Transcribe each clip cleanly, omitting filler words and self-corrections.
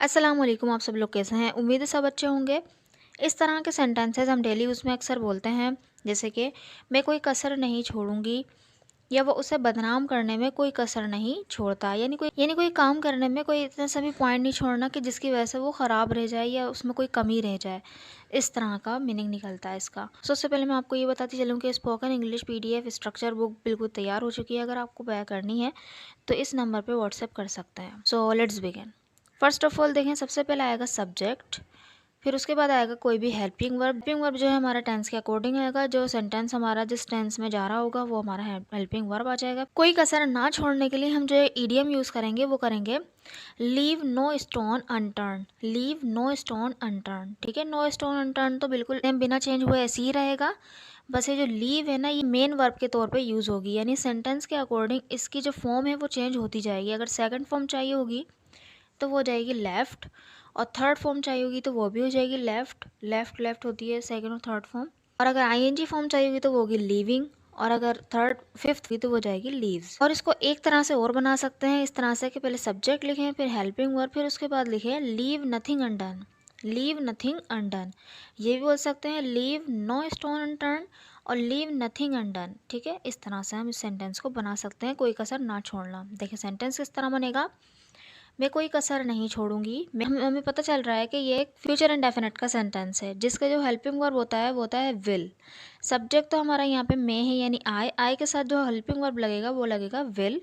अस्सलाम वालेकुम। आप सब लोग कैसे हैं? उम्मीद है सब अच्छे होंगे। इस तरह के सेंटेंसेस हम डेली यूज़ में अक्सर बोलते हैं, जैसे कि मैं कोई कसर नहीं छोड़ूंगी, या वो उसे बदनाम करने में कोई कसर नहीं छोड़ता। यानी कोई काम करने में कोई इतना सा भी पॉइंट नहीं छोड़ना कि जिसकी वजह से वो ख़राब रह जाए या उसमें कोई कमी रह जाए। इस तरह का मीनिंग निकलता है इसका। सबसे पहले मैं आपको ये बताती चलूँ कि spoken English PDF structure book बिल्कुल तैयार हो चुकी है। अगर आपको बाय करनी है तो इस नंबर पर व्हाट्सएप कर सकते हैं। So let's begin. First of all देखें, सबसे पहले आएगा सब्जेक्ट, फिर उसके बाद आएगा कोई भी हेल्पिंग वर्ब। हेल्पिंग वर्ब जो है हमारा टेंस के अकॉर्डिंग आएगा। जो सेंटेंस हमारा जिस टेंस में जा रहा होगा वो हमारा हेल्पिंग वर्ब आ जाएगा। कोई कसर ना छोड़ने के लिए हम जो ईडियम यूज़ करेंगे वो करेंगे leave no stone unturn. Leave no stone unturn, ठीक है। नो स्टोन अनटर्न तो बिल्कुल बिना चेंज हुए ऐसे ही रहेगा। बस ये जो लीव है ना, ये मेन वर्ब के तौर पे यूज़ होगी, यानी सेंटेंस के अकॉर्डिंग इसकी जो फॉर्म है वो चेंज होती जाएगी। अगर सेकंड फॉर्म चाहिए होगी तो वो हो जाएगी लेफ़्ट, और थर्ड फॉर्म चाहिए होगी तो वो भी हो जाएगी लेफ़्ट। लेफ़्ट लेफ़्ट होती है सेकंड और थर्ड फॉर्म। और अगर ING फॉर्म चाहिए होगी तो वो होगी लीविंग, और अगर थर्ड फिफ्थ की तो वो जाएगी लीव्स। और इसको एक तरह से और बना सकते हैं, इस तरह से कि पहले सब्जेक्ट लिखें, फिर हेल्पिंग वर्ब, फिर उसके बाद लिखें leave nothing undone. Leave nothing undone, ये भी बोल सकते हैं लीव नो स्टोन अनटर्न और लीव नथिंग अनडन, ठीक है। इस तरह से हम इस सेंटेंस को बना सकते हैं, कोई कसर ना छोड़ना। देखिए सेंटेंस किस तरह बनेगा। मैं कोई कसर नहीं छोड़ूंगी। हमें पता चल रहा है कि ये एक फ्यूचर इंडेफिनिट का सेंटेंस है, जिसका जो हेल्पिंग वर्ब होता है वो होता है विल। सब्जेक्ट तो हमारा यहाँ पे मैं है, यानी आई के साथ जो हेल्पिंग वर्ब लगेगा वो लगेगा विल।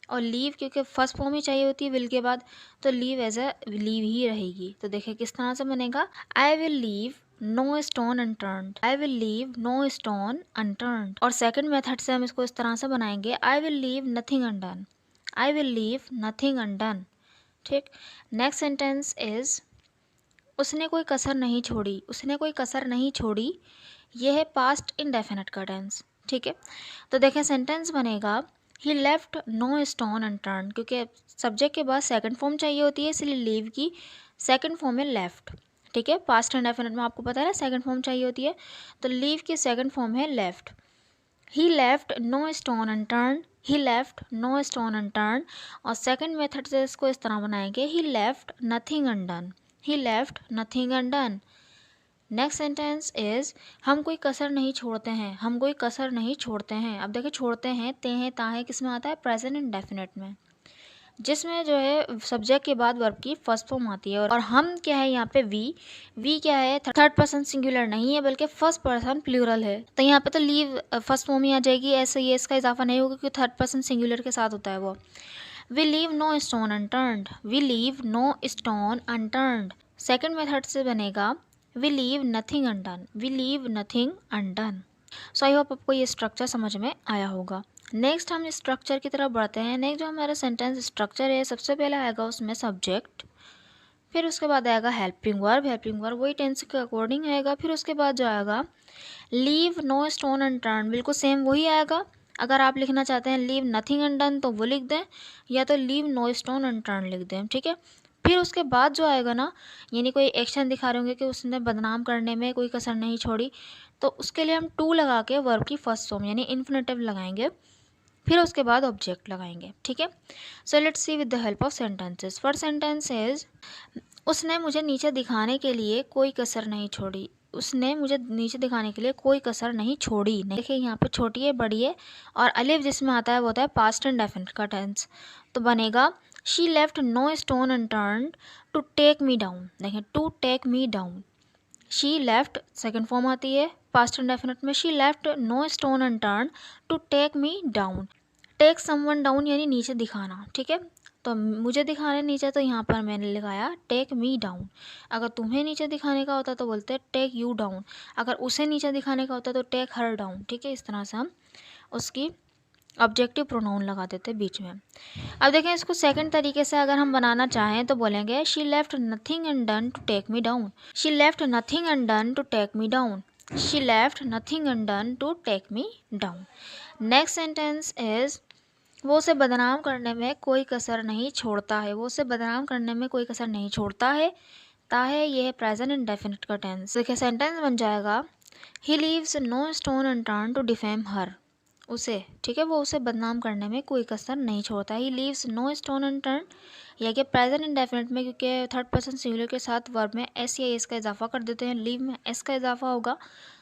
और लीव क्योंकि फर्स्ट फॉर्म ही चाहिए होती है विल के बाद, तो लीव एज ए लीव ही रहेगी। तो देखिए किस तरह से बनेगा। I will leave no stone unturned. I will leave no stone unturned. और सेकंड मेथड से हम इसको इस तरह से बनाएंगे, I will leave nothing undone. I will leave nothing undone, ठीक। नेक्स्ट सेंटेंस इज उसने कोई कसर नहीं छोड़ी। उसने कोई कसर नहीं छोड़ी, यह है पास्ट इंडेफिनिट का टेंस, ठीक है। तो देखें सेंटेंस बनेगा ही लेफ्ट नो स्टोन अनटर्न, क्योंकि सब्जेक्ट के बाद सेकंड फॉर्म चाहिए होती है, इसलिए लीव की सेकंड फॉर्म है लेफ्ट, ठीक है। पास्ट इंडेफिनिट में आपको पता है ना सेकंड फॉर्म चाहिए होती है, तो लीव की सेकंड फॉर्म है left. He left no stone unturn. He left no stone unturn. और सेकंड मेथड से इसको इस तरह बनाएंगे, he left nothing undone. He left nothing undone. Next sentence is हम कोई कसर नहीं छोड़ते हैं। हम कोई कसर नहीं छोड़ते हैं। अब देखिए छोड़ते हैं, ते हैं, ता है किस में आता है, प्रेजेंट इंडेफिनिट में, जिसमें जो है सब्जेक्ट के बाद वर्ब की फर्स्ट फॉर्म आती है। और हम क्या है यहाँ पे वी क्या है, थर्ड पर्सन सिंगुलर नहीं है बल्कि फर्स्ट पर्सन प्लूरल है। तो यहाँ पे तो लीव फर्स्ट फॉर्म ही आ जाएगी, ऐसे ये इसका इजाफा नहीं होगा क्योंकि थर्ड पर्सन सिंगुलर के साथ होता है वो। We leave no stone unturned. We leave no stone unturned. Second method से बनेगा we leave nothing undone. We leave nothing undone. So I hope आपको ये स्ट्रक्चर समझ में आया होगा। नेक्स्ट हम स्ट्रक्चर की तरफ बढ़ते हैं। नेक्स्ट जो हमारा सेंटेंस स्ट्रक्चर है, सबसे पहले आएगा उसमें सब्जेक्ट, फिर उसके बाद आएगा हेल्पिंग वर्ब। हेल्पिंग वर्ब वही टेंस के अकॉर्डिंग आएगा। फिर उसके बाद जो आएगा लीव नो स्टोन अनटर्न, बिल्कुल सेम वही आएगा। अगर आप लिखना चाहते हैं लीव नथिंग अनडन तो वो लिख दें, या तो लीव नो स्टोन अनटर्न लिख दें, ठीक है। फिर उसके बाद जो आएगा ना, यानी कोई एक्शन दिखा रहे होंगे कि उसने बदनाम करने में कोई कसर नहीं छोड़ी, तो उसके लिए हम टू लगा के वर्ब की फर्स्ट फॉर्म यानी इन्फिनेटिव लगाएंगे, फिर उसके बाद ऑब्जेक्ट लगाएंगे, ठीक है। So let's see with the help of sentences. First sentence is उसने मुझे नीचे दिखाने के लिए कोई कसर नहीं छोड़ी। उसने मुझे नीचे दिखाने के लिए कोई कसर नहीं छोड़ी। देखिए यहाँ पे छोटी है, बड़ी है, और अलिफ जिसमें आता है वो होता है पास्ट इंडेफिनिट का टेंस। तो बनेगा she left no stone unturned to take me down. देखें to take me down, she left second form आती है पास्ट इंडेफिनिट में, she left no stone unturned to take me down. Take someone down यानी नीचे दिखाना, ठीक है। तो मुझे दिखाने नीचे, तो यहाँ पर मैंने लिखाया टेक मी डाउन। अगर तुम्हें नीचे दिखाने का होता तो बोलते टेक यू डाउन। अगर उसे नीचे दिखाने का होता तो टेक हर डाउन, ठीक है। इस तरह से हम उसकी ऑब्जेक्टिव प्रोनाउन लगा देते बीच में। अब देखें इसको सेकंड तरीके से अगर हम बनाना चाहें तो बोलेंगे she left nothing undone to take me down. She left nothing undone to take me down. She left nothing undone to take me down. Next sentence is वो उसे बदनाम करने में कोई कसर नहीं छोड़ता है। वो उसे बदनाम करने में कोई कसर नहीं छोड़ता है। ता है ये है प्रेजेंट इंडेफिनिट का टेंस। देखिए सेंटेंस बन जाएगा he leaves no stone unturn to defame her. उसे, ठीक है, वो उसे बदनाम करने में कोई कसर नहीं छोड़ता। He leaves no stone unturn, या कि प्रेजेंट इंडेफिनिट में, क्योंकि थर्ड पर्सन सिंगुलर के साथ वर्ब में एस या एस का इजाफा कर देते हैं, लीव में एस का इजाफा होगा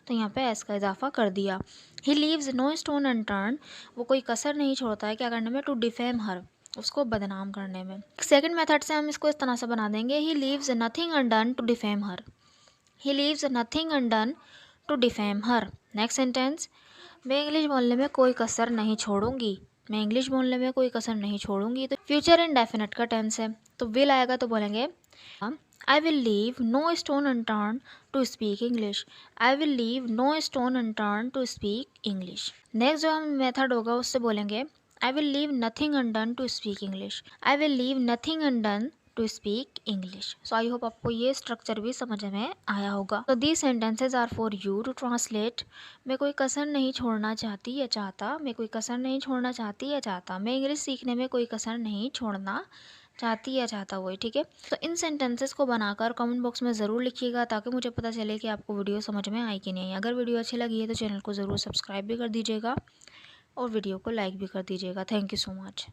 तो यहाँ पे एस का इजाफा कर दिया। He leaves no stone unturn, वो कोई कसर नहीं छोड़ता है क्या करने में, टू डिफेम हर, उसको बदनाम करने में। सेकंड मेथड से हम इसको इस तरह से बना देंगे, he leaves nothing undone to defame her. He leaves nothing undone to defame her. Next sentence, मैं इंग्लिश बोलने में कोई कसर नहीं छोड़ूंगी, मैं इंग्लिश बोलने में कोई कसर नहीं छोड़ूंगी। तो फ्यूचर इंडेफिनिट का टेंस है, तो विल आएगा तो बोलेंगे I will leave no stone unturn to speak English. I will leave no stone unturn to speak English. Next जो हम मेथड होगा उससे बोलेंगे I will leave nothing undone to speak English. I will leave nothing undone to speak English. So I hope आपको ये structure भी समझ में आया होगा। तो these sentences are for you to translate. मैं कोई कसर नहीं छोड़ना चाहती या चाहता, मैं कोई कसर नहीं छोड़ना चाहती या चाहता, मैं इंग्लिश सीखने में कोई कसर नहीं छोड़ना चाहती या चाहता, वही, ठीक है। तो इन सेंटेंसेस को बनाकर कमेंट बॉक्स में ज़रूर लिखिएगा ताकि मुझे पता चले कि आपको वीडियो समझ में आई कि नहीं। अगर वीडियो अच्छी लगी है तो चैनल को ज़रूर सब्सक्राइब भी कर दीजिएगा और वीडियो को लाइक भी कर दीजिएगा। Thank you so much.